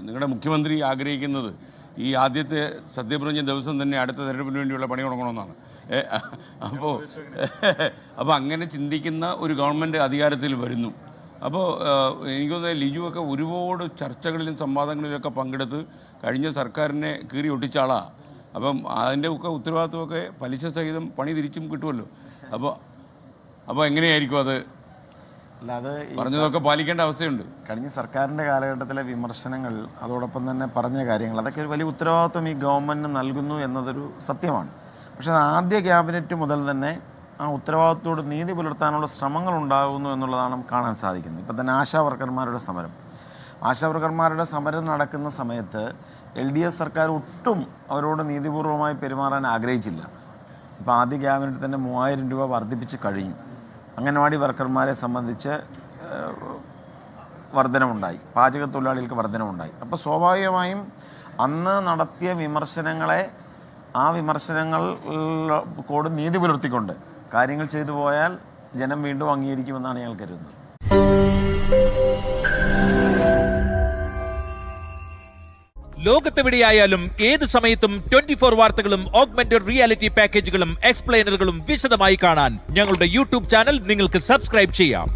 നിങ്ങളുടെ മുഖ്യമന്ത്രി ആഗ്രഹിക്കുന്നത് ഈ ആദ്യത്തെ സത്യപ്രതിജ്ഞ ദിവസം തന്നെ അടുത്ത തെരഞ്ഞെടുപ്പിന് വേണ്ടിയുള്ള പണി തുടങ്ങണമെന്നാണ്. അപ്പോൾ അങ്ങനെ ചിന്തിക്കുന്ന ഒരു ഗവൺമെൻറ് അധികാരത്തിൽ വരുന്നു. അപ്പോൾ എനിക്കൊന്ന് ലിജുവൊക്കെ ഒരുപാട് ചർച്ചകളിലും സംവാദങ്ങളിലൊക്കെ പങ്കെടുത്ത് കഴിഞ്ഞ സർക്കാരിനെ കീറി ഒട്ടിച്ച ആളാണ്. അപ്പം അതിൻ്റെ ഒക്കെ ഉത്തരവാദിത്വമൊക്കെ പലിശ സഹിതം പണി തിരിച്ചും കിട്ടുമല്ലോ. അപ്പോൾ എങ്ങനെയായിരിക്കും അത്? അല്ലാതെ പറഞ്ഞതൊക്കെ പാലിക്കേണ്ട അവസ്ഥയുണ്ട്. കഴിഞ്ഞ സർക്കാരിൻ്റെ കാലഘട്ടത്തിലെ വിമർശനങ്ങൾ, അതോടൊപ്പം തന്നെ പറഞ്ഞ കാര്യങ്ങൾ, അതൊക്കെ ഒരു വലിയ ഉത്തരവാദിത്വം ഈ ഗവൺമെൻറ് നൽകുന്നു എന്നതൊരു സത്യമാണ്. പക്ഷേ ആദ്യ ക്യാബിനറ്റ് മുതൽ തന്നെ ആ ഉത്തരവാദിത്തത്തോട് നീതി പുലർത്താനുള്ള ശ്രമങ്ങൾ ഉണ്ടാകുന്നു എന്നുള്ളതാണ് നമുക്ക് കാണാൻ സാധിക്കുന്നത്. ഇപ്പം തന്നെ ആശാവർക്കർമാരുടെ സമരം നടക്കുന്ന സമയത്ത് LDF സർക്കാർ ഒട്ടും അവരോട് നീതിപൂർവമായി പെരുമാറാൻ ആഗ്രഹിച്ചില്ല. ഇപ്പോൾ ആദ്യ ക്യാബിനറ്റ് തന്നെ 3000 രൂപ വർദ്ധിപ്പിച്ച് കഴിഞ്ഞു. അംഗൻവാടി വർക്കർമാരെ സംബന്ധിച്ച് വർധനമുണ്ടായി, പാചക തൊഴിലാളികൾക്ക് വർധനമുണ്ടായി. അപ്പോൾ സ്വാഭാവികമായും അന്ന് നടത്തിയ വിമർശനങ്ങളെ ആ വിമർശനങ്ങളോട് നീതി പുലർത്തിക്കൊണ്ട് കാര്യങ്ങൾ ചെയ്തു പോയാൽ ജനം വീണ്ടും അംഗീകരിക്കുമെന്നാണ് ഞങ്ങൾ കരുതുന്നത്. ലോകത്തെവിടെയായാലും ഏത് സമയത്തും 24 വാർത്തകളും ഓഗ്മെന്റഡ് റിയാലിറ്റി പാക്കേജുകളും എക്സ്പ്ലെയിനറുകളും വിശദമായി കാണാൻ ഞങ്ങളുടെ YouTube ചാനൽ നിങ്ങൾക്ക് സബ്സ്ക്രൈബ് ചെയ്യാം.